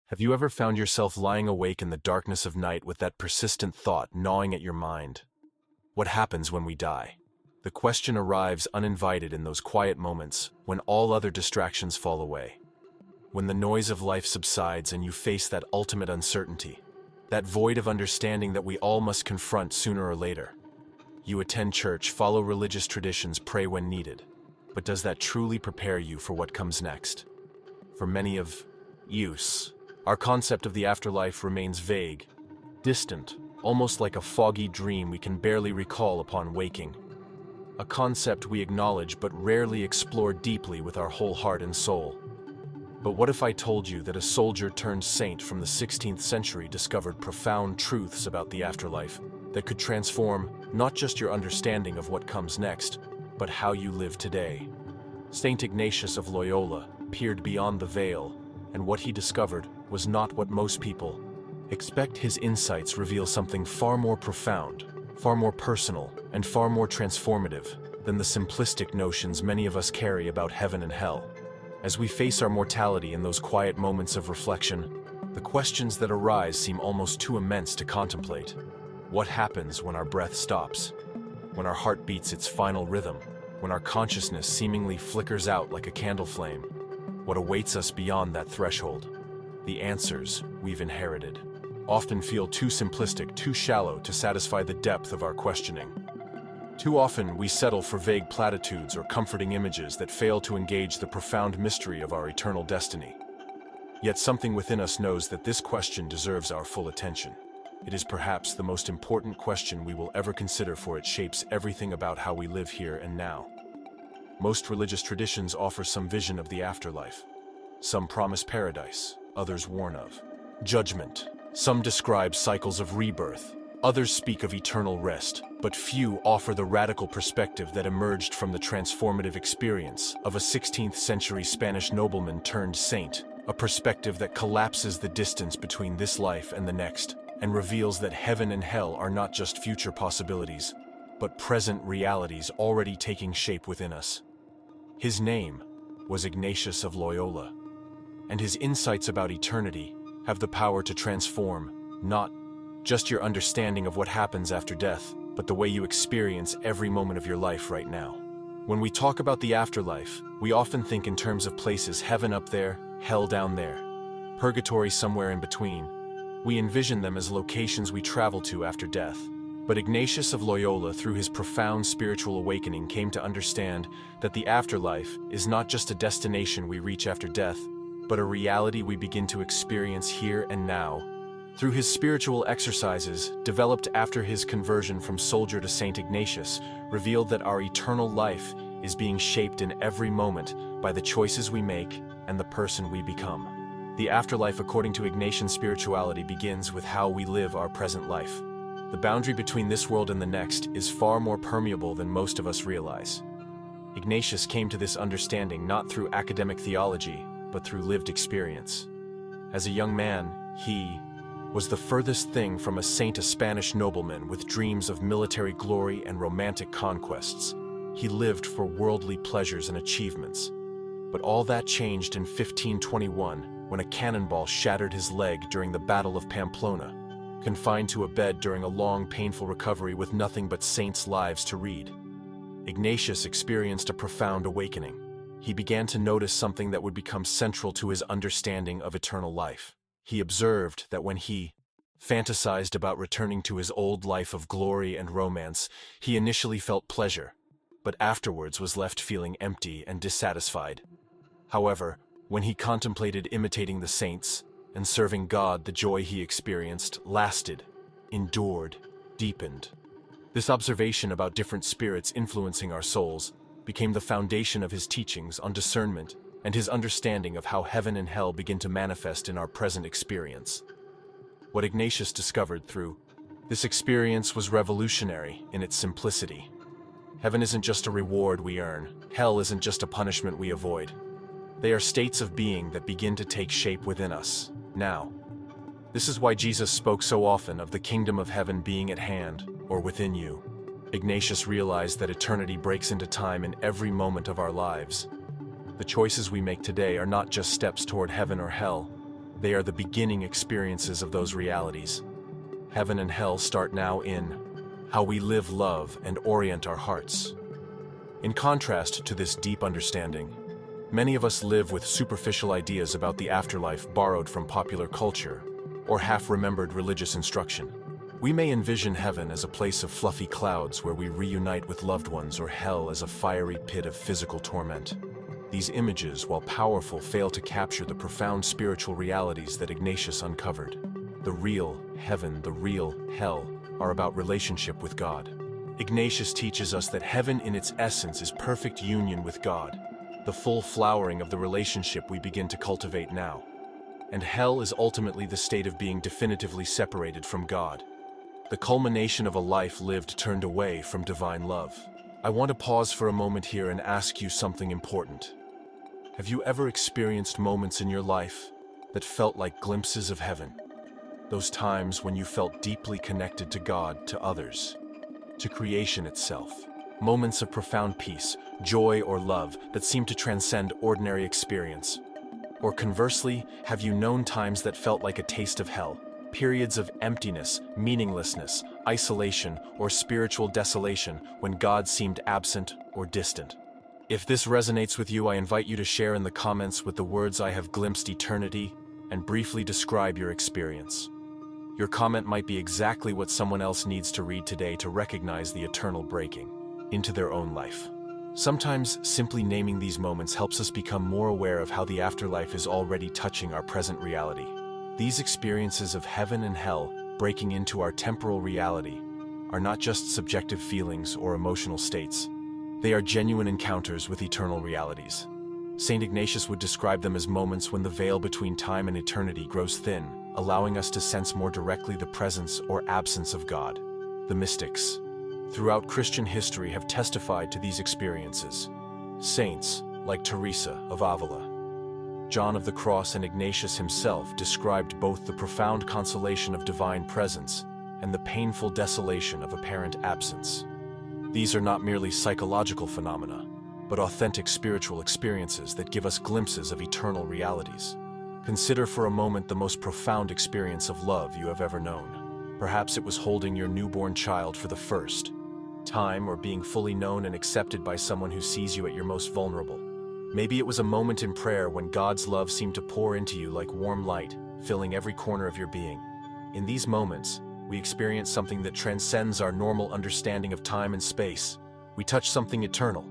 Have you ever found yourself lying awake in the darkness of night with that persistent thought gnawing at your mind? What happens when we die? The question arrives uninvited in those quiet moments when all other distractions fall away. When the noise of life subsides and you face that ultimate uncertainty, that void of understanding that we all must confront sooner or later. You attend church, follow religious traditions, pray when needed. But does that truly prepare you for what comes next? For many of us, our concept of the afterlife remains vague, distant, almost like a foggy dream we can barely recall upon waking. A concept we acknowledge but rarely explore deeply with our whole heart and soul. But what if I told you that a soldier turned saint from the 16th century discovered profound truths about the afterlife that could transform not just your understanding of what comes next, but how you live today? Saint Ignatius of Loyola peered beyond the veil, and what he discovered was not what most people expect. His insights reveal something far more profound, far more personal, and far more transformative than the simplistic notions many of us carry about heaven and hell. As we face our mortality in those quiet moments of reflection, the questions that arise seem almost too immense to contemplate. What happens when our breath stops? When our heart beats its final rhythm? When our consciousness seemingly flickers out like a candle flame? What awaits us beyond that threshold? The answers we've inherited often feel too simplistic, too shallow to satisfy the depth of our questioning. Too often we settle for vague platitudes or comforting images that fail to engage the profound mystery of our eternal destiny. Yet something within us knows that this question deserves our full attention. It is perhaps the most important question we will ever consider, for it shapes everything about how we live here and now. Most religious traditions offer some vision of the afterlife. Some promise paradise, others warn of judgment. Some describe cycles of rebirth, others speak of eternal rest, but few offer the radical perspective that emerged from the transformative experience of a 16th century Spanish nobleman turned saint, a perspective that collapses the distance between this life and the next, and reveals that heaven and hell are not just future possibilities, but present realities already taking shape within us. His name was Ignatius of Loyola, and his insights about eternity have the power to transform not just your understanding of what happens after death, but the way you experience every moment of your life right now. When we talk about the afterlife, we often think in terms of places: heaven up there, hell down there, purgatory somewhere in between. We envision them as locations we travel to after death. But Ignatius of Loyola, through his profound spiritual awakening, came to understand that the afterlife is not just a destination we reach after death, but a reality we begin to experience here and now. Through his spiritual exercises, developed after his conversion from soldier to Saint Ignatius, revealed that our eternal life is being shaped in every moment by the choices we make and the person we become. The afterlife, according to Ignatian spirituality, begins with how we live our present life. The boundary between this world and the next is far more permeable than most of us realize. Ignatius came to this understanding not through academic theology, but through lived experience. As a young man, he was the furthest thing from a saint, a Spanish nobleman with dreams of military glory and romantic conquests. He lived for worldly pleasures and achievements. But all that changed in 1521 when a cannonball shattered his leg during the Battle of Pamplona, confined to a bed during a long, painful recovery with nothing but saints' lives to read. Ignatius experienced a profound awakening. He began to notice something that would become central to his understanding of eternal life. He observed that when he fantasized about returning to his old life of glory and romance, he initially felt pleasure, but afterwards was left feeling empty and dissatisfied. However, when he contemplated imitating the saints and serving God, the joy he experienced lasted, endured, deepened. This observation about different spirits influencing our souls became the foundation of his teachings on discernment and his understanding of how heaven and hell begin to manifest in our present experience. What Ignatius discovered through this experience was revolutionary in its simplicity. Heaven isn't just a reward we earn. Hell isn't just a punishment we avoid. They are states of being that begin to take shape within us now. This is why Jesus spoke so often of the kingdom of heaven being at hand or within you. Ignatius realized that eternity breaks into time in every moment of our lives. The choices we make today are not just steps toward heaven or hell. They are the beginning experiences of those realities. Heaven and hell start now in how we live, love, and orient our hearts. In contrast to this deep understanding, many of us live with superficial ideas about the afterlife borrowed from popular culture or half-remembered religious instruction. We may envision heaven as a place of fluffy clouds where we reunite with loved ones, or hell as a fiery pit of physical torment. These images, while powerful, fail to capture the profound spiritual realities that Ignatius uncovered. The real heaven, the real hell, are about relationship with God. Ignatius teaches us that heaven in its essence is perfect union with God, the full flowering of the relationship we begin to cultivate now. And hell is ultimately the state of being definitively separated from God, the culmination of a life lived turned away from divine love. I want to pause for a moment here and ask you something important. Have you ever experienced moments in your life that felt like glimpses of heaven? Those times when you felt deeply connected to God, to others, to creation itself. Moments of profound peace, joy, or love that seem to transcend ordinary experience. Or conversely, have you known times that felt like a taste of hell? Periods of emptiness, meaninglessness, isolation, or spiritual desolation when God seemed absent or distant. If this resonates with you, I invite you to share in the comments with the words "I have glimpsed eternity" and briefly describe your experience. Your comment might be exactly what someone else needs to read today to recognize the eternal breaking into their own life. Sometimes simply naming these moments helps us become more aware of how the afterlife is already touching our present reality. These experiences of heaven and hell breaking into our temporal reality are not just subjective feelings or emotional states. They are genuine encounters with eternal realities. Saint Ignatius would describe them as moments when the veil between time and eternity grows thin, allowing us to sense more directly the presence or absence of God. The mystics, throughout Christian history, have testified to these experiences. Saints like Teresa of Avila, John of the Cross, and Ignatius himself described both the profound consolation of divine presence and the painful desolation of apparent absence. These are not merely psychological phenomena, but authentic spiritual experiences that give us glimpses of eternal realities. Consider for a moment the most profound experience of love you have ever known. Perhaps it was holding your newborn child for the first time, or being fully known and accepted by someone who sees you at your most vulnerable. Maybe it was a moment in prayer when God's love seemed to pour into you like warm light, filling every corner of your being. In these moments, we experience something that transcends our normal understanding of time and space. We touch something eternal,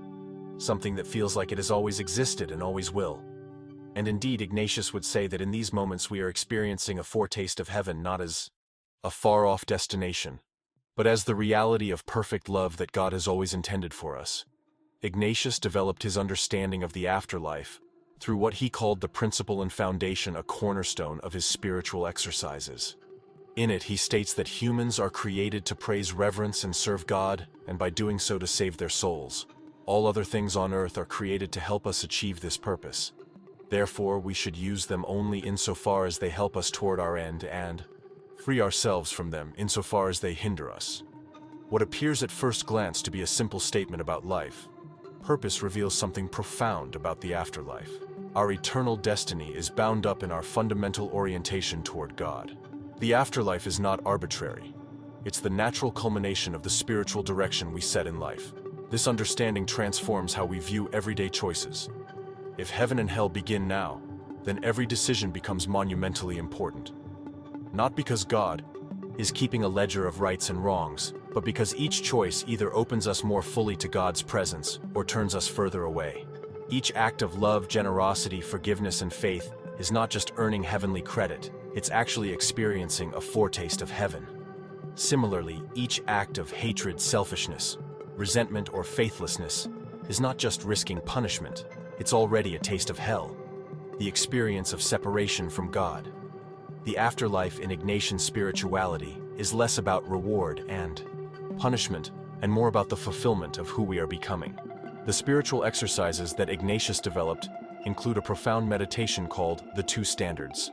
something that feels like it has always existed and always will. And indeed, Ignatius would say that in these moments we are experiencing a foretaste of heaven, not as a far-off destination, but as the reality of perfect love that God has always intended for us. Ignatius developed his understanding of the afterlife through what he called the principle and foundation, a cornerstone of his spiritual exercises. In it, he states that humans are created to praise, reverence, and serve God, and by doing so to save their souls. All other things on earth are created to help us achieve this purpose. Therefore, we should use them only insofar as they help us toward our end, and free ourselves from them insofar as they hinder us. What appears at first glance to be a simple statement about life, purpose reveals something profound about the afterlife. Our eternal destiny is bound up in our fundamental orientation toward God. The afterlife is not arbitrary. It's the natural culmination of the spiritual direction we set in life. This understanding transforms how we view everyday choices. If heaven and hell begin now, then every decision becomes monumentally important. Not because God is keeping a ledger of rights and wrongs, but because each choice either opens us more fully to God's presence or turns us further away. Each act of love, generosity, forgiveness, and faith is not just earning heavenly credit, it's actually experiencing a foretaste of heaven. Similarly, each act of hatred, selfishness, resentment, or faithlessness is not just risking punishment, it's already a taste of hell, the experience of separation from God. The afterlife in Ignatian spirituality is less about reward and punishment, and more about the fulfillment of who we are becoming. The spiritual exercises that Ignatius developed include a profound meditation called the Two Standards.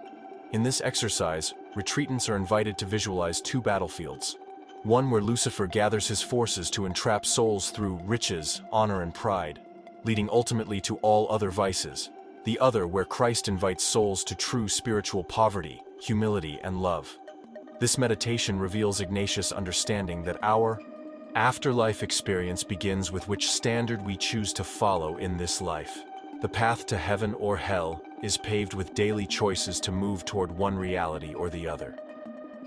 In this exercise, retreatants are invited to visualize two battlefields. One where Lucifer gathers his forces to entrap souls through riches, honor, and pride, leading ultimately to all other vices. the other where Christ invites souls to true spiritual poverty, humility, and love. This meditation reveals Ignatius' understanding that our afterlife experience begins with which standard we choose to follow in this life. The path to heaven or hell is paved with daily choices to move toward one reality or the other.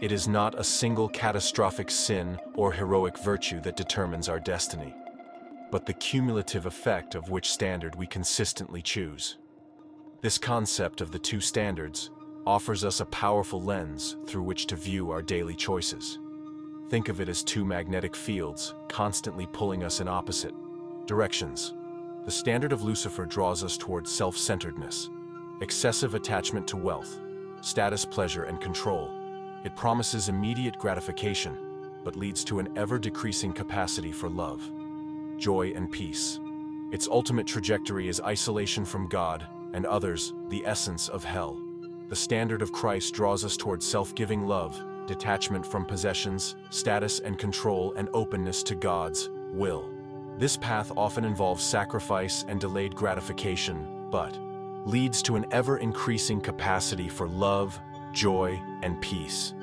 It is not a single catastrophic sin or heroic virtue that determines our destiny, but the cumulative effect of which standard we consistently choose. This concept of the two standards offers us a powerful lens through which to view our daily choices. Think of it as two magnetic fields constantly pulling us in opposite directions. The standard of Lucifer draws us towards self-centeredness, excessive attachment to wealth, status, pleasure, and control. It promises immediate gratification, but leads to an ever-decreasing capacity for love, joy, and peace. Its ultimate trajectory is isolation from God and others, the essence of hell. The standard of Christ draws us towards self-giving love, detachment from possessions, status and control, and openness to God's will. This path often involves sacrifice and delayed gratification, but leads to an ever-increasing capacity for love, joy, and peace.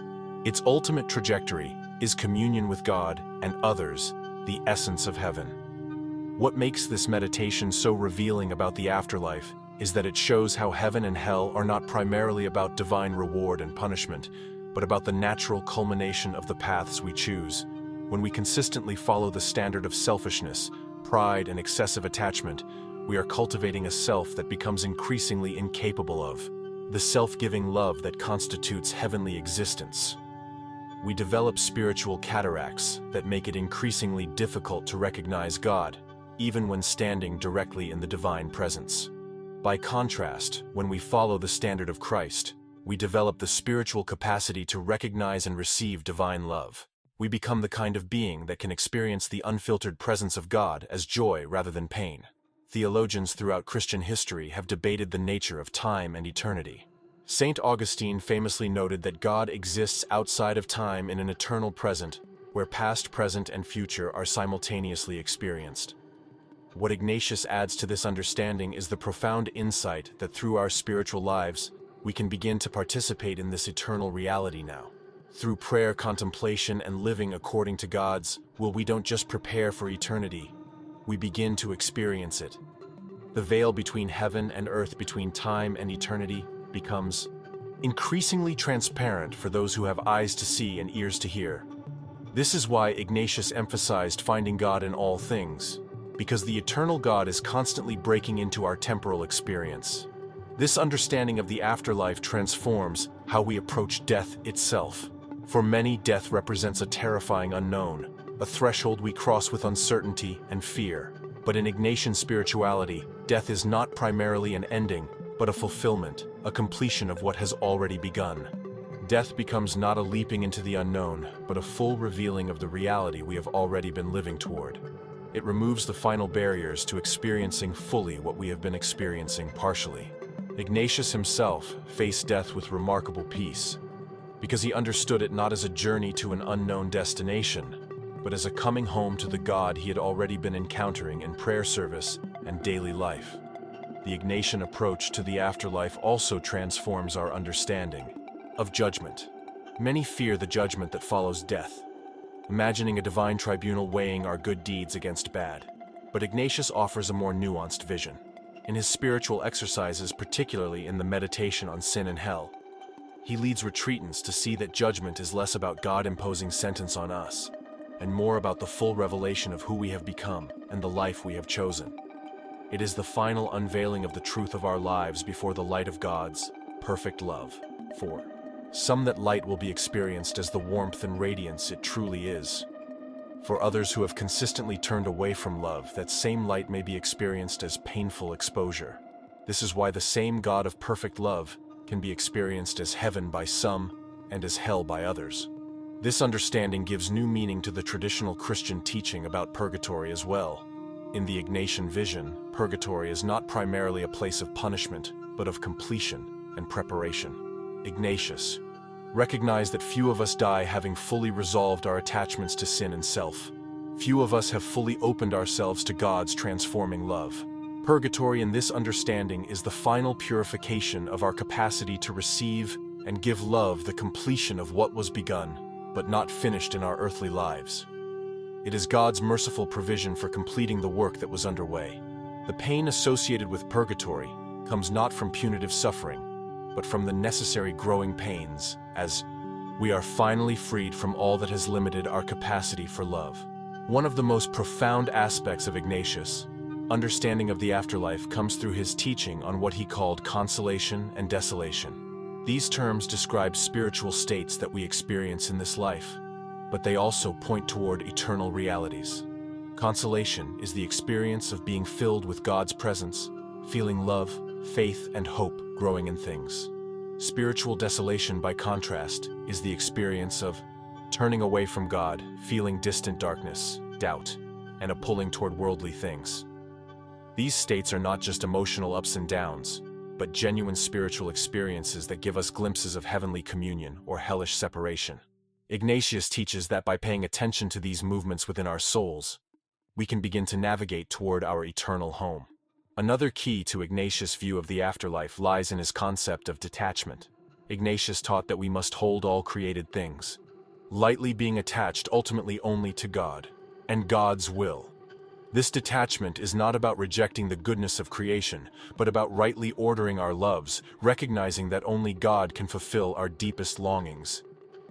Its ultimate trajectory is communion with God and others, the essence of heaven. What makes this meditation so revealing about the afterlife is that it shows how heaven and hell are not primarily about divine reward and punishment, but about the natural culmination of the paths we choose. When we consistently follow the standard of selfishness, pride, and excessive attachment, we are cultivating a self that becomes increasingly incapable of the self-giving love that constitutes heavenly existence. We develop spiritual cataracts that make it increasingly difficult to recognize God, even when standing directly in the divine presence. By contrast, when we follow the standard of Christ, we develop the spiritual capacity to recognize and receive divine love. We become the kind of being that can experience the unfiltered presence of God as joy rather than pain. Theologians throughout Christian history have debated the nature of time and eternity. Saint Augustine famously noted that God exists outside of time in an eternal present, where past, present, and future are simultaneously experienced. What Ignatius adds to this understanding is the profound insight that through our spiritual lives, we can begin to participate in this eternal reality now. Through prayer, contemplation, and living according to God's will, we don't just prepare for eternity, we begin to experience it. The veil between heaven and earth, between time and eternity, becomes increasingly transparent for those who have eyes to see and ears to hear. This is why Ignatius emphasized finding God in all things, because the eternal God is constantly breaking into our temporal experience. This understanding of the afterlife transforms how we approach death itself. For many, death represents a terrifying unknown, a threshold we cross with uncertainty and fear. But in Ignatian spirituality, death is not primarily an ending, but a fulfillment, a completion of what has already begun. Death becomes not a leaping into the unknown, but a full revealing of the reality we have already been living toward. It removes the final barriers to experiencing fully what we have been experiencing partially. Ignatius himself faced death with remarkable peace, because he understood it not as a journey to an unknown destination, but as a coming home to the God he had already been encountering in prayer service and daily life. The Ignatian approach to the afterlife also transforms our understanding of judgment. Many fear the judgment that follows death, imagining a divine tribunal weighing our good deeds against bad. But Ignatius offers a more nuanced vision. In his spiritual exercises, particularly in the meditation on sin and hell, he leads retreatants to see that judgment is less about God imposing sentence on us, and more about the full revelation of who we have become and the life we have chosen. It is the final unveiling of the truth of our lives before the light of God's perfect love. For some, that light will be experienced as the warmth and radiance it truly is. For others who have consistently turned away from love, that same light may be experienced as painful exposure. This is why the same God of perfect love can be experienced as heaven by some and as hell by others. This understanding gives new meaning to the traditional Christian teaching about purgatory as well. In the Ignatian vision, purgatory is not primarily a place of punishment, but of completion and preparation. Ignatius recognized that few of us die having fully resolved our attachments to sin and self. Few of us have fully opened ourselves to God's transforming love. Purgatory in this understanding is the final purification of our capacity to receive and give love, the completion of what was begun, but not finished in our earthly lives. It is God's merciful provision for completing the work that was underway. The pain associated with purgatory comes not from punitive suffering, but from the necessary growing pains, as we are finally freed from all that has limited our capacity for love. One of the most profound aspects of Ignatius' understanding of the afterlife comes through his teaching on what he called consolation and desolation. These terms describe spiritual states that we experience in this life, but they also point toward eternal realities. Consolation is the experience of being filled with God's presence, feeling love, faith, and hope growing in things. Spiritual desolation, by contrast, is the experience of turning away from God, feeling distant darkness, doubt, and a pulling toward worldly things. These states are not just emotional ups and downs, but genuine spiritual experiences that give us glimpses of heavenly communion or hellish separation. Ignatius teaches that by paying attention to these movements within our souls, we can begin to navigate toward our eternal home. Another key to Ignatius' view of the afterlife lies in his concept of detachment. Ignatius taught that we must hold all created things lightly, being attached ultimately only to God and God's will. This detachment is not about rejecting the goodness of creation, but about rightly ordering our loves, recognizing that only God can fulfill our deepest longings.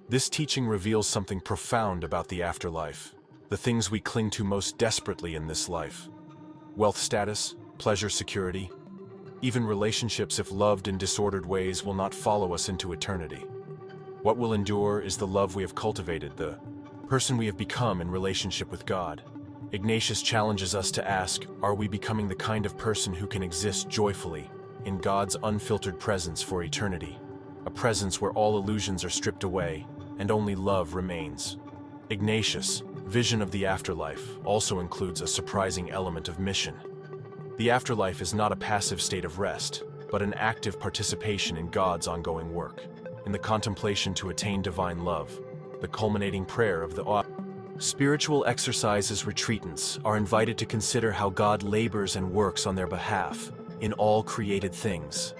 This teaching reveals something profound about the afterlife, the things we cling to most desperately in this life. Wealth, status, pleasure, security, even relationships, if loved in disordered ways, will not follow us into eternity. What will endure is the love we have cultivated, the person we have become in relationship with God. Ignatius challenges us to ask, are we becoming the kind of person who can exist joyfully in God's unfiltered presence for eternity? A presence where all illusions are stripped away and only love remains. Ignatius' vision of the afterlife also includes a surprising element of mission. The afterlife is not a passive state of rest, but an active participation in God's ongoing work, in the contemplation to attain divine love, the culminating prayer of the spiritual exercises. Retreatants are invited to consider how God labors and works on their behalf in all created things.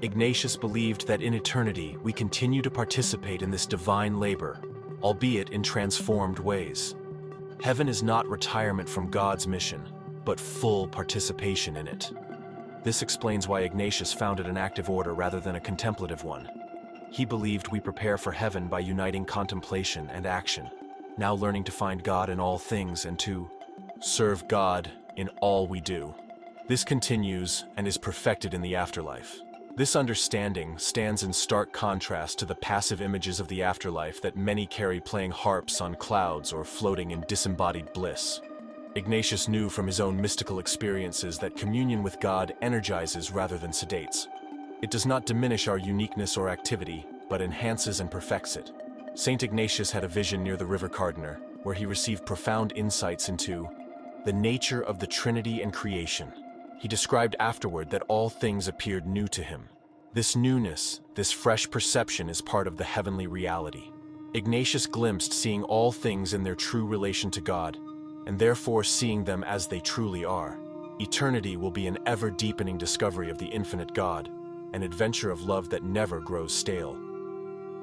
Ignatius believed that in eternity we continue to participate in this divine labor, albeit in transformed ways. Heaven is not retirement from God's mission, but full participation in it. This explains why Ignatius founded an active order rather than a contemplative one. He believed we prepare for heaven by uniting contemplation and action, now learning to find God in all things and to serve God in all we do. This continues and is perfected in the afterlife. This understanding stands in stark contrast to the passive images of the afterlife that many carry, playing harps on clouds or floating in disembodied bliss. Ignatius knew from his own mystical experiences that communion with God energizes rather than sedates. It does not diminish our uniqueness or activity, but enhances and perfects it. Saint Ignatius had a vision near the river Cardinor, where he received profound insights into the nature of the Trinity and creation. He described afterward that all things appeared new to him. This newness, this fresh perception, is part of the heavenly reality. Ignatius glimpsed seeing all things in their true relation to God, and therefore seeing them as they truly are. Eternity will be an ever-deepening discovery of the infinite God, an adventure of love that never grows stale.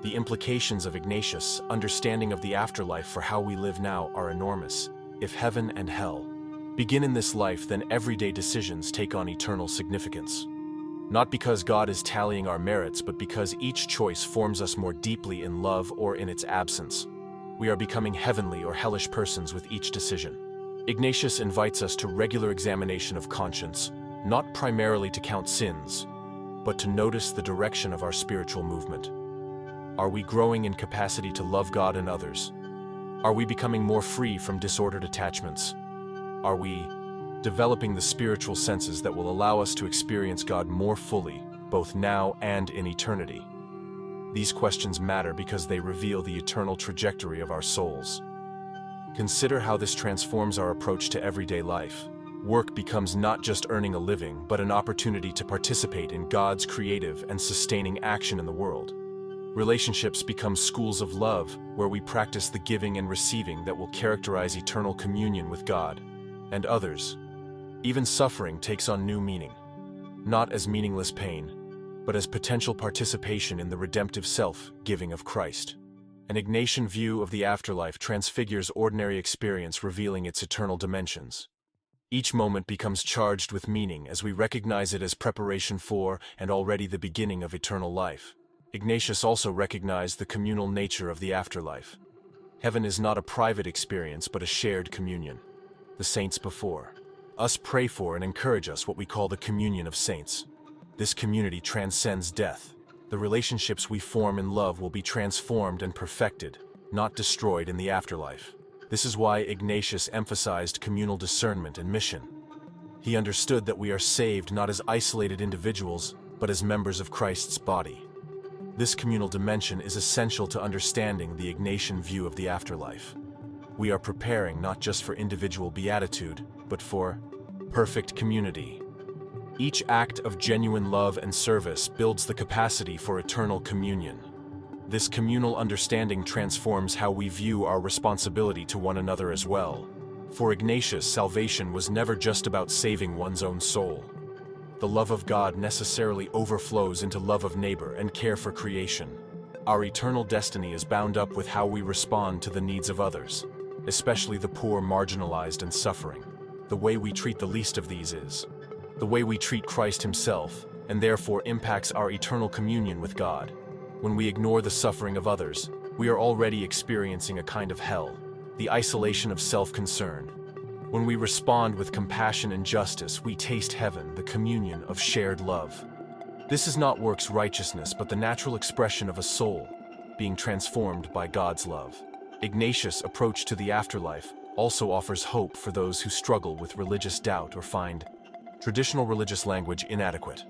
The implications of Ignatius' understanding of the afterlife for how we live now are enormous. If heaven and hell begin in this life, then everyday decisions take on eternal significance. Not because God is tallying our merits, but because each choice forms us more deeply in love or in its absence. We are becoming heavenly or hellish persons with each decision. Ignatius invites us to regular examination of conscience, not primarily to count sins, but to notice the direction of our spiritual movement. Are we growing in capacity to love God and others? Are we becoming more free from disordered attachments? Are we developing the spiritual senses that will allow us to experience God more fully, both now and in eternity? These questions matter because they reveal the eternal trajectory of our souls. Consider how this transforms our approach to everyday life. Work becomes not just earning a living, but an opportunity to participate in God's creative and sustaining action in the world. Relationships become schools of love, where we practice the giving and receiving that will characterize eternal communion with God and others. Even suffering takes on new meaning, not as meaningless pain, but as potential participation in the redemptive self-giving of Christ. An Ignatian view of the afterlife transfigures ordinary experience, revealing its eternal dimensions. Each moment becomes charged with meaning as we recognize it as preparation for and already the beginning of eternal life. Ignatius also recognized the communal nature of the afterlife. Heaven is not a private experience but a shared communion. The saints before us pray for and encourage us, what we call the communion of saints. This community transcends death. The relationships we form in love will be transformed and perfected, not destroyed in the afterlife. This is why Ignatius emphasized communal discernment and mission. He understood that we are saved not as isolated individuals, but as members of Christ's body. This communal dimension is essential to understanding the Ignatian view of the afterlife. We are preparing not just for individual beatitude, but for perfect community. Each act of genuine love and service builds the capacity for eternal communion. This communal understanding transforms how we view our responsibility to one another as well. For Ignatius, salvation was never just about saving one's own soul. The love of God necessarily overflows into love of neighbor and care for creation. Our eternal destiny is bound up with how we respond to the needs of others, especially the poor, marginalized, and suffering. The way we treat the least of these is the way we treat Christ himself, and therefore impacts our eternal communion with God. When we ignore the suffering of others, we are already experiencing a kind of hell, the isolation of self-concern. When we respond with compassion and justice, we taste heaven, the communion of shared love. This is not works righteousness, but the natural expression of a soul being transformed by God's love. Ignatius' approach to the afterlife also offers hope for those who struggle with religious doubt or find traditional religious language inadequate.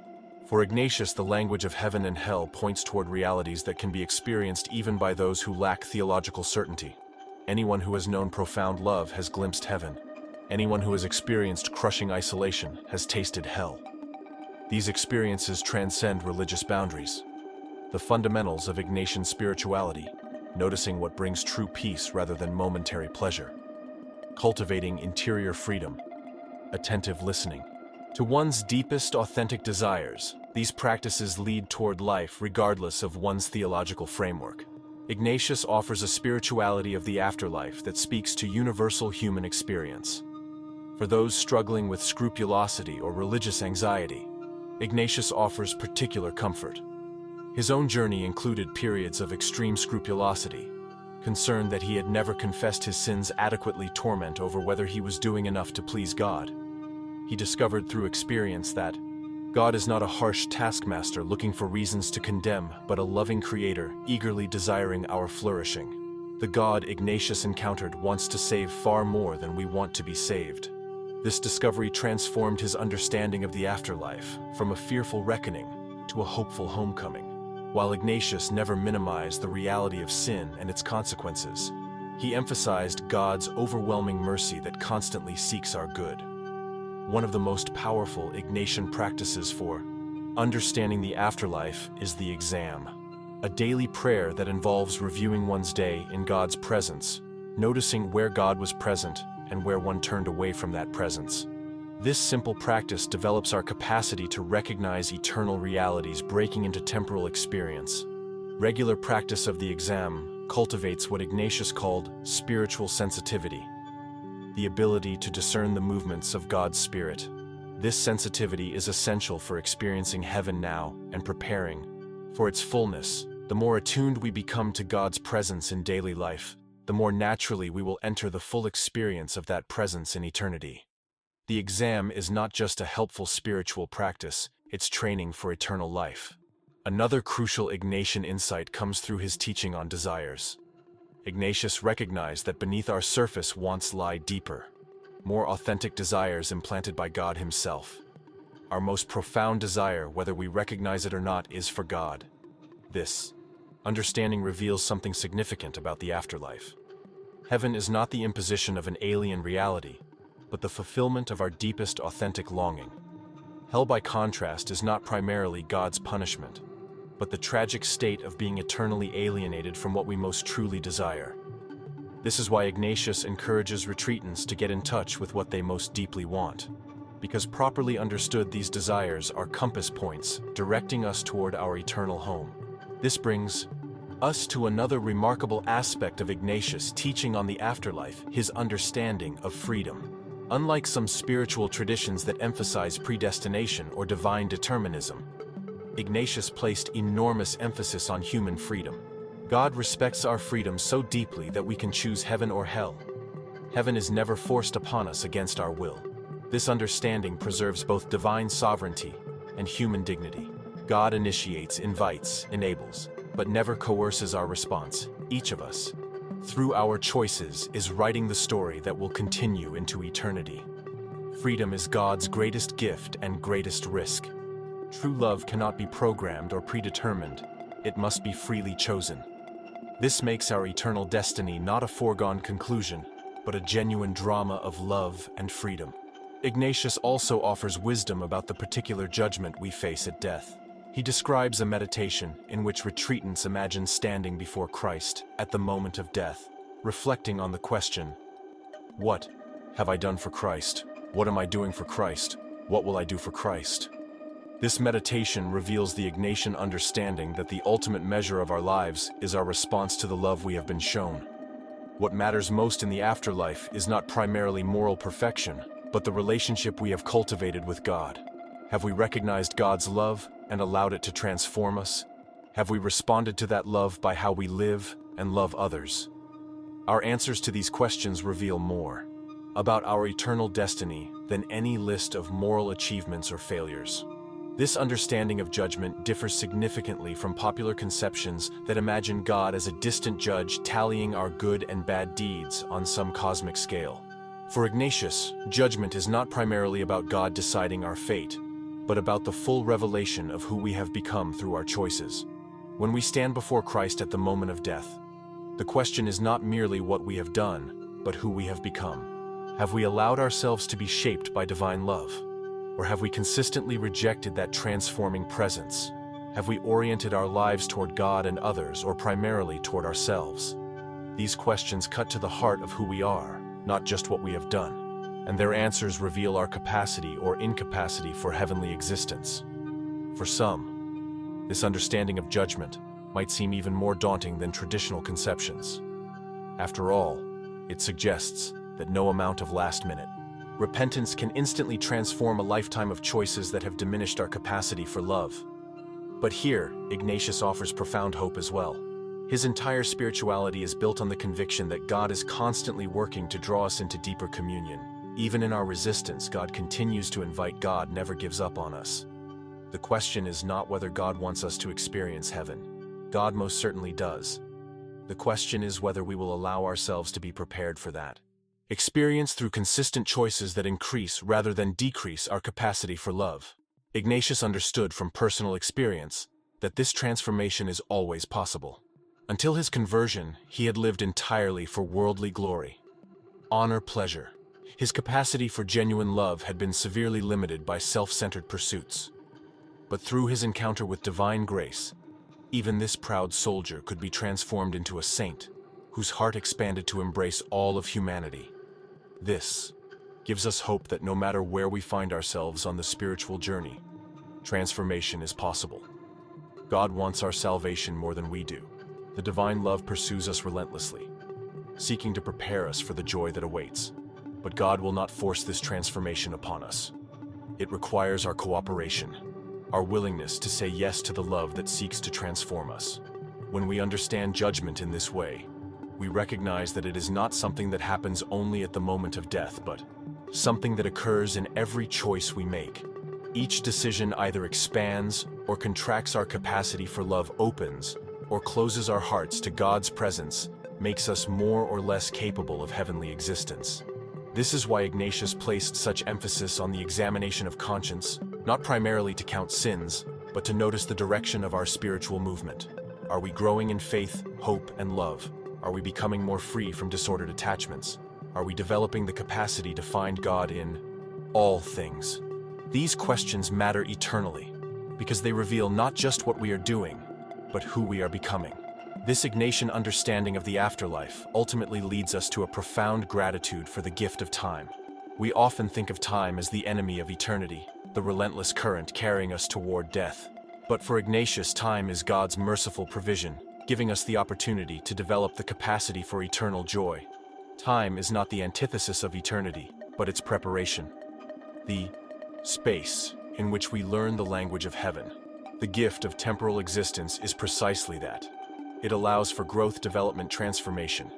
For Ignatius, the language of heaven and hell points toward realities that can be experienced even by those who lack theological certainty. Anyone who has known profound love has glimpsed heaven. Anyone who has experienced crushing isolation has tasted hell. These experiences transcend religious boundaries. The fundamentals of Ignatian spirituality, noticing what brings true peace rather than momentary pleasure, cultivating interior freedom, attentive listening to one's deepest authentic desires. These practices lead toward life regardless of one's theological framework. Ignatius offers a spirituality of the afterlife that speaks to universal human experience. For those struggling with scrupulosity or religious anxiety, Ignatius offers particular comfort. His own journey included periods of extreme scrupulosity, concern that he had never confessed his sins adequately, torment over whether he was doing enough to please God. He discovered through experience that God is not a harsh taskmaster looking for reasons to condemn, but a loving creator eagerly desiring our flourishing. The God Ignatius encountered wants to save far more than we want to be saved. This discovery transformed his understanding of the afterlife, from a fearful reckoning to a hopeful homecoming. While Ignatius never minimized the reality of sin and its consequences, he emphasized God's overwhelming mercy that constantly seeks our good. One of the most powerful Ignatian practices for understanding the afterlife is the exam, a daily prayer that involves reviewing one's day in God's presence, noticing where God was present and where one turned away from that presence. This simple practice develops our capacity to recognize eternal realities breaking into temporal experience. Regular practice of the exam cultivates what Ignatius called spiritual sensitivity, the ability to discern the movements of God's Spirit. This sensitivity is essential for experiencing heaven now and preparing for its fullness. The more attuned we become to God's presence in daily life, the more naturally we will enter the full experience of that presence in eternity. The exam is not just a helpful spiritual practice, it's training for eternal life. Another crucial Ignatian insight comes through his teaching on desires. Ignatius recognized that beneath our surface wants lie deeper, more authentic desires implanted by God himself. Our most profound desire, whether we recognize it or not, is for God. This understanding reveals something significant about the afterlife. Heaven is not the imposition of an alien reality, but the fulfillment of our deepest authentic longing. Hell, by contrast, is not primarily God's punishment, but the tragic state of being eternally alienated from what we most truly desire. This is why Ignatius encourages retreatants to get in touch with what they most deeply want. because properly understood, these desires are compass points directing us toward our eternal home. This brings us to another remarkable aspect of Ignatius' teaching on the afterlife, his understanding of freedom. Unlike some spiritual traditions that emphasize predestination or divine determinism, Ignatius placed enormous emphasis on human freedom. God respects our freedom so deeply that we can choose heaven or hell. Heaven is never forced upon us against our will. This understanding preserves both divine sovereignty and human dignity. God initiates, invites, enables, but never coerces our response. Each of us, through our choices, is writing the story that will continue into eternity. Freedom is God's greatest gift and greatest risk. True love cannot be programmed or predetermined. It must be freely chosen. This makes our eternal destiny not a foregone conclusion, but a genuine drama of love and freedom. Ignatius also offers wisdom about the particular judgment we face at death. He describes a meditation in which retreatants imagine standing before Christ at the moment of death, reflecting on the question, "What have I done for Christ? What am I doing for Christ? What will I do for Christ?" This meditation reveals the Ignatian understanding that the ultimate measure of our lives is our response to the love we have been shown. What matters most in the afterlife is not primarily moral perfection, but the relationship we have cultivated with God. Have we recognized God's love and allowed it to transform us? Have we responded to that love by how we live and love others? Our answers to these questions reveal more about our eternal destiny than any list of moral achievements or failures. This understanding of judgment differs significantly from popular conceptions that imagine God as a distant judge tallying our good and bad deeds on some cosmic scale. For Ignatius, judgment is not primarily about God deciding our fate, but about the full revelation of who we have become through our choices. When we stand before Christ at the moment of death, the question is not merely what we have done, but who we have become. Have we allowed ourselves to be shaped by divine love? Or have we consistently rejected that transforming presence? Have we oriented our lives toward God and others, or primarily toward ourselves? These questions cut to the heart of who we are, not just what we have done, and their answers reveal our capacity or incapacity for heavenly existence. For some, this understanding of judgment might seem even more daunting than traditional conceptions. After all, it suggests that no amount of last-minute repentance can instantly transform a lifetime of choices that have diminished our capacity for love. But here, Ignatius offers profound hope as well. His entire spirituality is built on the conviction that God is constantly working to draw us into deeper communion. Even in our resistance, God continues to invite. God never gives up on us. The question is not whether God wants us to experience heaven. God most certainly does. The question is whether we will allow ourselves to be prepared for that experience through consistent choices that increase rather than decrease our capacity for love. Ignatius understood from personal experience that this transformation is always possible. Until his conversion, he had lived entirely for worldly glory, honor, pleasure. His capacity for genuine love had been severely limited by self-centered pursuits. But through his encounter with divine grace, even this proud soldier could be transformed into a saint whose heart expanded to embrace all of humanity. This gives us hope that no matter where we find ourselves on the spiritual journey, transformation is possible. God wants our salvation more than we do. The divine love pursues us relentlessly, seeking to prepare us for the joy that awaits. But God will not force this transformation upon us. It requires our cooperation, our willingness to say yes to the love that seeks to transform us. When we understand judgment in this way, we recognize that it is not something that happens only at the moment of death, but something that occurs in every choice we make. Each decision either expands or contracts our capacity for love, opens or closes our hearts to God's presence, makes us more or less capable of heavenly existence. This is why Ignatius placed such emphasis on the examination of conscience, not primarily to count sins, but to notice the direction of our spiritual movement. Are we growing in faith, hope, and love? Are we becoming more free from disordered attachments? Are we developing the capacity to find God in all things? These questions matter eternally, because they reveal not just what we are doing, but who we are becoming. This Ignatian understanding of the afterlife ultimately leads us to a profound gratitude for the gift of time. We often think of time as the enemy of eternity, the relentless current carrying us toward death. But for Ignatius, time is God's merciful provision, giving us the opportunity to develop the capacity for eternal joy. Time is not the antithesis of eternity, but its preparation. The space in which we learn the language of heaven. The gift of temporal existence is precisely that. It allows for growth, development, transformation.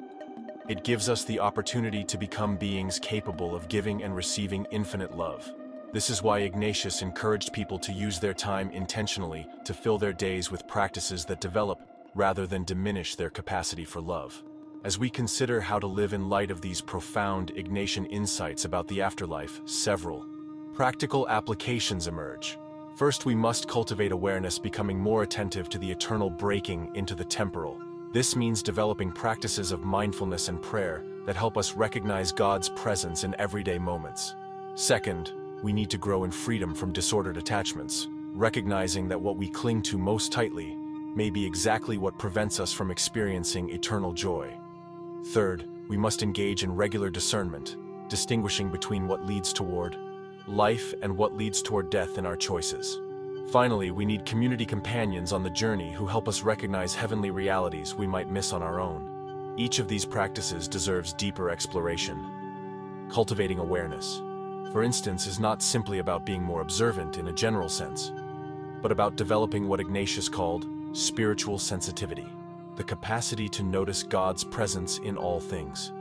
It gives us the opportunity to become beings capable of giving and receiving infinite love. This is why Ignatius encouraged people to use their time intentionally to fill their days with practices that develop rather than diminish their capacity for love. As we consider how to live in light of these profound Ignatian insights about the afterlife, several practical applications emerge. First, we must cultivate awareness, becoming more attentive to the eternal breaking into the temporal. This means developing practices of mindfulness and prayer that help us recognize God's presence in everyday moments. Second, we need to grow in freedom from disordered attachments, recognizing that what we cling to most tightly may be exactly what prevents us from experiencing eternal joy. Third, we must engage in regular discernment, distinguishing between what leads toward life and what leads toward death in our choices. Finally, we need community companions on the journey who help us recognize heavenly realities we might miss on our own. Each of these practices deserves deeper exploration. Cultivating awareness, for instance, is not simply about being more observant in a general sense, but about developing what Ignatius called spiritual sensitivity, the capacity to notice God's presence in all things.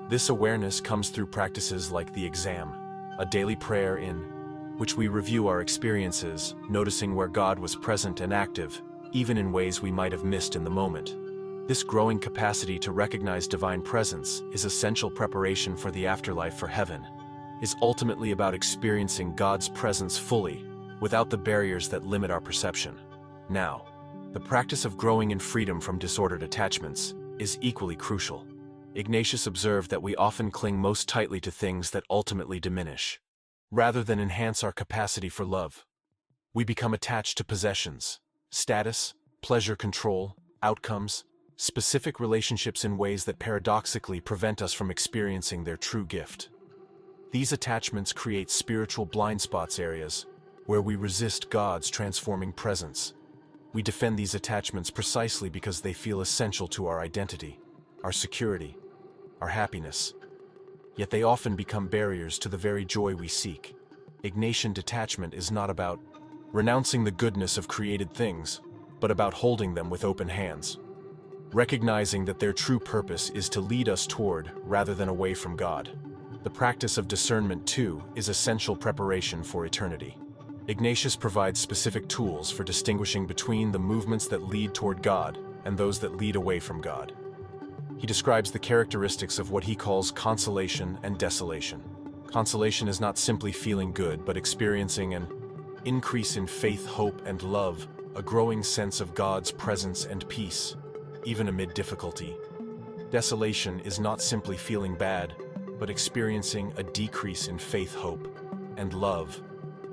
This awareness comes through practices like the exam, a daily prayer in which we review our experiences, noticing where God was present and active, even in ways we might have missed in the moment. This growing capacity to recognize divine presence is essential preparation for the afterlife, for heaven is ultimately about experiencing God's presence fully, without the barriers that limit our perception. Now, the practice of growing in freedom from disordered attachments is equally crucial. Ignatius observed that we often cling most tightly to things that ultimately diminish, rather than enhance our capacity for love. We become attached to possessions, status, pleasure, control, outcomes, specific relationships in ways that paradoxically prevent us from experiencing their true gift. These attachments create spiritual blind spots, areas where we resist God's transforming presence. We defend these attachments precisely because they feel essential to our identity, our security, our happiness. Yet they often become barriers to the very joy we seek. Ignatian detachment is not about renouncing the goodness of created things, but about holding them with open hands, recognizing that their true purpose is to lead us toward rather than away from God. The practice of discernment, too, is essential preparation for eternity. Ignatius provides specific tools for distinguishing between the movements that lead toward God and those that lead away from God. He describes the characteristics of what he calls consolation and desolation. Consolation is not simply feeling good, but experiencing an increase in faith, hope, and love, a growing sense of God's presence and peace, even amid difficulty. Desolation is not simply feeling bad, but experiencing a decrease in faith, hope, and love,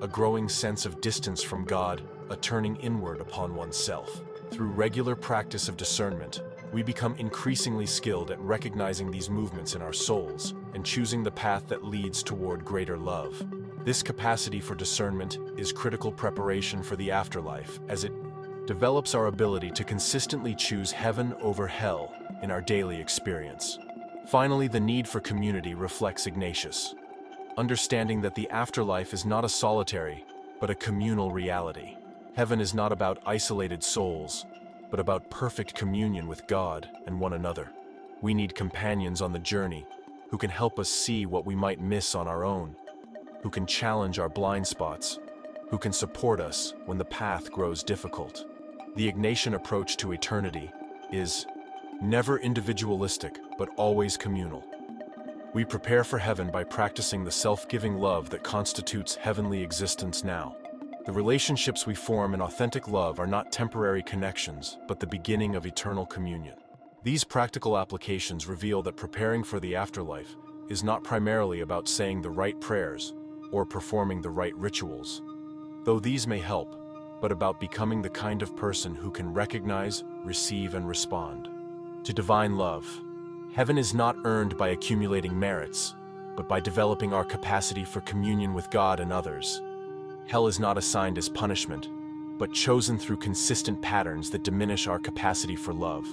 a growing sense of distance from God, a turning inward upon oneself. Through regular practice of discernment, we become increasingly skilled at recognizing these movements in our souls and choosing the path that leads toward greater love. This capacity for discernment is critical preparation for the afterlife, as it develops our ability to consistently choose heaven over hell in our daily experience. Finally, the need for community reflects Ignatius, understanding that the afterlife is not a solitary, but a communal reality. Heaven is not about isolated souls, but about perfect communion with God and one another. We need companions on the journey who can help us see what we might miss on our own, who can challenge our blind spots, who can support us when the path grows difficult. The Ignatian approach to eternity is never individualistic, but always communal. We prepare for heaven by practicing the self-giving love that constitutes heavenly existence now. The relationships we form in authentic love are not temporary connections, but the beginning of eternal communion. These practical applications reveal that preparing for the afterlife is not primarily about saying the right prayers or performing the right rituals, though these may help, but about becoming the kind of person who can recognize, receive, and respond to divine love. Heaven is not earned by accumulating merits, but by developing our capacity for communion with God and others. Hell is not assigned as punishment, but chosen through consistent patterns that diminish our capacity for love.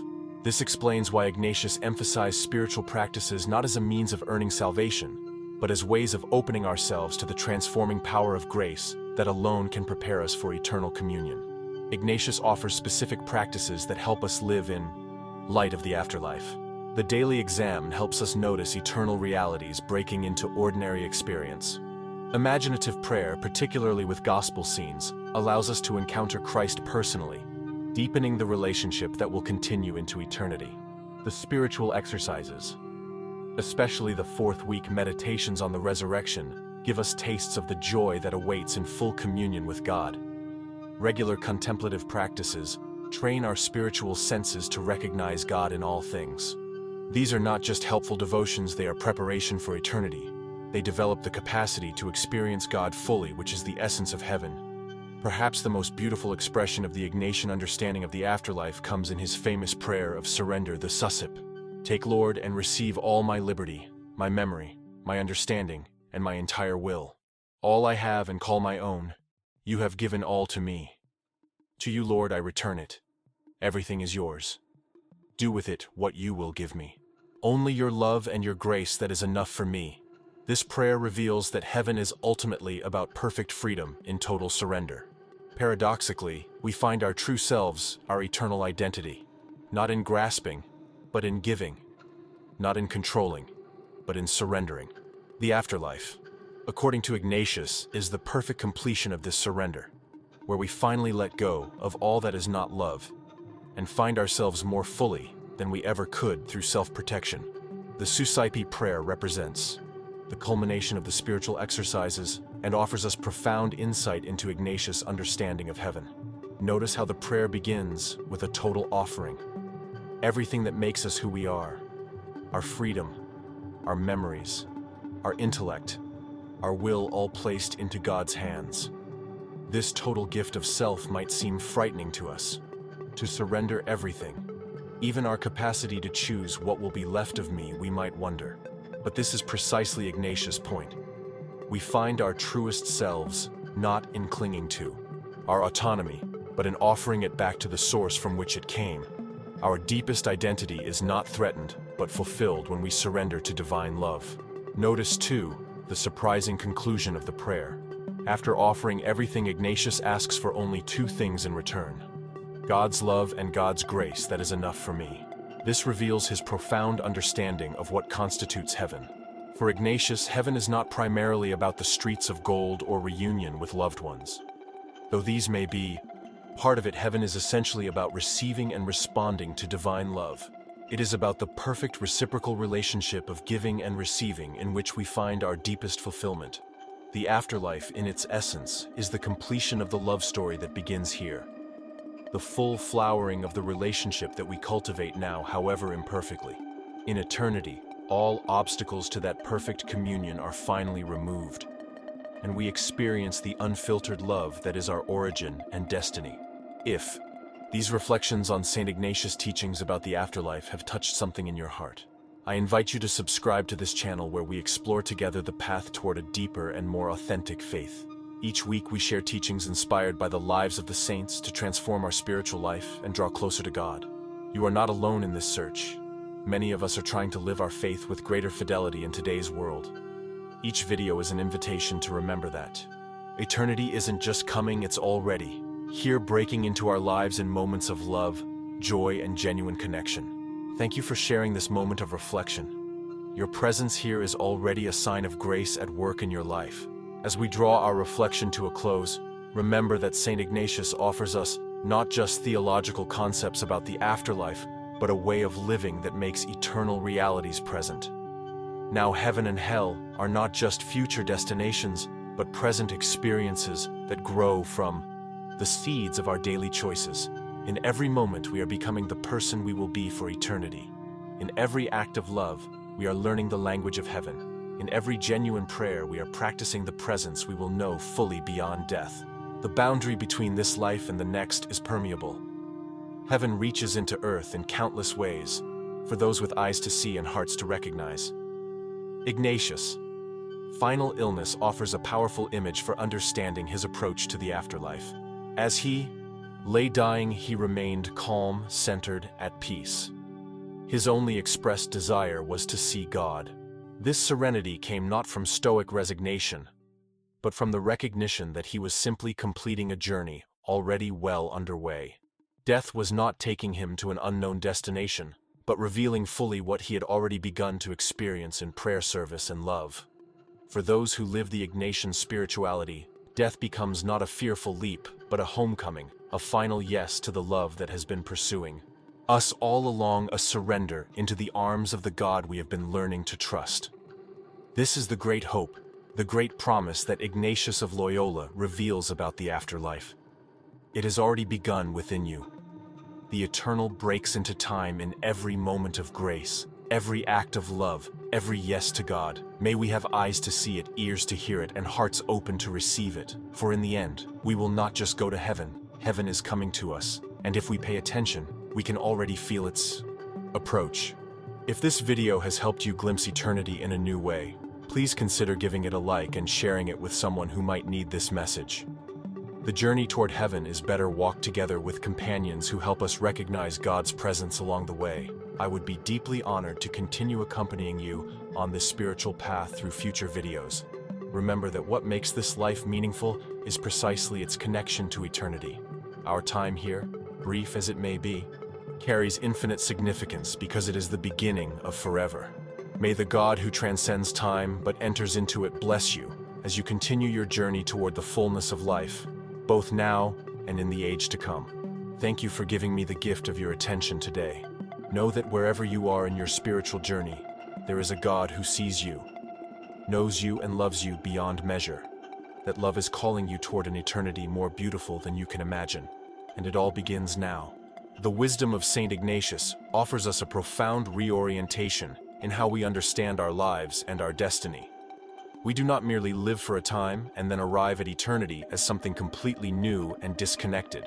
This explains why Ignatius emphasized spiritual practices not as a means of earning salvation, but as ways of opening ourselves to the transforming power of grace that alone can prepare us for eternal communion. Ignatius offers specific practices that help us live in light of the afterlife. The daily examen helps us notice eternal realities breaking into ordinary experience. Imaginative prayer, particularly with gospel scenes, allows us to encounter Christ personally, deepening the relationship that will continue into eternity. The spiritual exercises, especially the fourth week meditations on the resurrection, give us tastes of the joy that awaits in full communion with God. Regular contemplative practices train our spiritual senses to recognize God in all things. These are not just helpful devotions, they are preparation for eternity. They develop the capacity to experience God fully, which is the essence of heaven. Perhaps the most beautiful expression of the Ignatian understanding of the afterlife comes in his famous prayer of surrender, the Susip. Take, Lord, and receive all my liberty, my memory, my understanding, and my entire will. All I have and call my own, you have given all to me. To you, Lord, I return it. Everything is yours. Do with it what you will give me. Only your love and your grace that is enough for me. This prayer reveals that heaven is ultimately about perfect freedom in total surrender. Paradoxically, we find our true selves, our eternal identity, not in grasping, but in giving, not in controlling, but in surrendering. The afterlife, according to Ignatius, is the perfect completion of this surrender, where we finally let go of all that is not love and find ourselves more fully than we ever could through self-protection. The Susipi prayer represents the culmination of the spiritual exercises and offers us profound insight into Ignatius' understanding of heaven. Notice how the prayer begins with a total offering. Everything that makes us who we are, our freedom, our memories, our intellect, our will, all placed into God's hands. This total gift of self might seem frightening to us. To surrender everything, even our capacity to choose what will be left of me, we might wonder. But this is precisely Ignatius' point. We find our truest selves not in clinging to our autonomy, but in offering it back to the source from which it came. Our deepest identity is not threatened, but fulfilled when we surrender to divine love. Notice, too, the surprising conclusion of the prayer. After offering everything, Ignatius asks for only two things in return: God's love and God's grace that is enough for me. This reveals his profound understanding of what constitutes heaven. For Ignatius, heaven is not primarily about the streets of gold or reunion with loved ones. Though these may be part of it, heaven is essentially about receiving and responding to divine love. It is about the perfect reciprocal relationship of giving and receiving in which we find our deepest fulfillment. The afterlife, in its essence, is the completion of the love story that begins here. The full flowering of the relationship that we cultivate now, however imperfectly. In eternity, all obstacles to that perfect communion are finally removed, and we experience the unfiltered love that is our origin and destiny. If these reflections on Saint Ignatius' teachings about the afterlife have touched something in your heart, I invite you to subscribe to this channel where we explore together the path toward a deeper and more authentic faith. Each week we share teachings inspired by the lives of the saints to transform our spiritual life and draw closer to God. You are not alone in this search. Many of us are trying to live our faith with greater fidelity in today's world. Each video is an invitation to remember that eternity isn't just coming, it's already here, breaking into our lives in moments of love, joy, and genuine connection. Thank you for sharing this moment of reflection. Your presence here is already a sign of grace at work in your life. As we draw our reflection to a close, remember that Saint Ignatius offers us not just theological concepts about the afterlife, but a way of living that makes eternal realities present. Now, heaven and hell are not just future destinations, but present experiences that grow from the seeds of our daily choices. In every moment, we are becoming the person we will be for eternity. In every act of love, we are learning the language of heaven. In every genuine prayer, we are practicing the presence we will know fully beyond death. The boundary between this life and the next is permeable. Heaven reaches into earth in countless ways, for those with eyes to see and hearts to recognize. Ignatius, Final illness offers a powerful image for understanding his approach to the afterlife. As he lay dying, he remained calm, centered, at peace. His only expressed desire was to see God. This serenity came not from stoic resignation, but from the recognition that he was simply completing a journey already well underway. Death was not taking him to an unknown destination, but revealing fully what he had already begun to experience in prayer service and love. For those who live the Ignatian spirituality, death becomes not a fearful leap, but a homecoming, a final yes to the love that has been pursuing us all along, a surrender into the arms of the God we have been learning to trust. This is the great hope, the great promise that Ignatius of Loyola reveals about the afterlife. It has already begun within you. The eternal breaks into time in every moment of grace, every act of love, every yes to God. May we have eyes to see it, ears to hear it, and hearts open to receive it. For in the end, we will not just go to heaven. Heaven is coming to us, and if we pay attention, we can already feel its approach. If this video has helped you glimpse eternity in a new way, please consider giving it a like and sharing it with someone who might need this message. The journey toward heaven is better walked together with companions who help us recognize God's presence along the way. I would be deeply honored to continue accompanying you on this spiritual path through future videos. Remember that what makes this life meaningful is precisely its connection to eternity. Our time here, brief as it may be, carries infinite significance because it is the beginning of forever. May the God who transcends time but enters into it bless you as you continue your journey toward the fullness of life, both now and in the age to come. Thank you for giving me the gift of your attention today. Know that wherever you are in your spiritual journey, there is a God who sees you, knows you, and loves you beyond measure. That love is calling you toward an eternity more beautiful than you can imagine, and it all begins now. The wisdom of Saint Ignatius offers us a profound reorientation in how we understand our lives and our destiny. We do not merely live for a time and then arrive at eternity as something completely new and disconnected.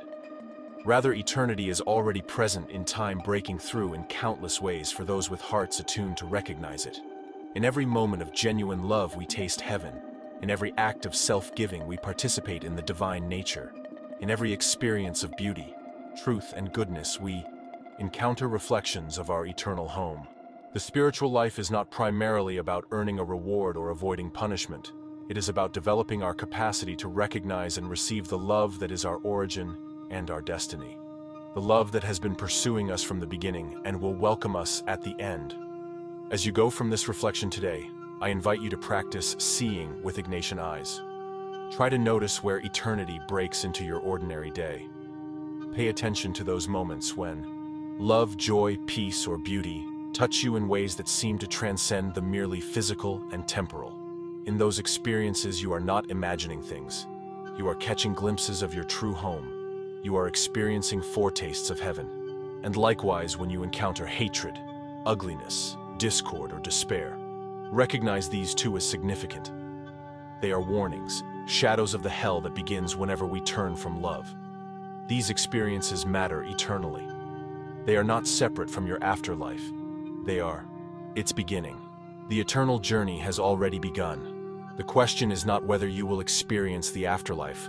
Rather, eternity is already present in time, breaking through in countless ways for those with hearts attuned to recognize it. In every moment of genuine love, we taste heaven. In every act of self-giving, we participate in the divine nature. In every experience of beauty, truth, and goodness, we encounter reflections of our eternal home. The spiritual life is not primarily about earning a reward or avoiding punishment. It is about developing our capacity to recognize and receive the love that is our origin and our destiny. The love that has been pursuing us from the beginning and will welcome us at the end. As you go from this reflection today, I invite you to practice seeing with Ignatian eyes. Try to notice where eternity breaks into your ordinary day. Pay attention to those moments when love, joy, peace, or beauty touch you in ways that seem to transcend the merely physical and temporal. In those experiences, you are not imagining things. You are catching glimpses of your true home. You are experiencing foretastes of heaven. And likewise, when you encounter hatred, ugliness, discord, or despair, recognize these too as significant. They are warnings, shadows of the hell that begins whenever we turn from love. These experiences matter eternally. They are not separate from your afterlife. They are its beginning. The eternal journey has already begun. The question is not whether you will experience the afterlife,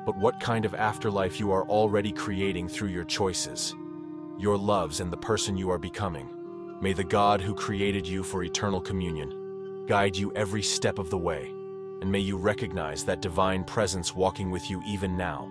but what kind of afterlife you are already creating through your choices, your loves, and the person you are becoming. May the God who created you for eternal communion guide you every step of the way, and may you recognize that divine presence walking with you even now.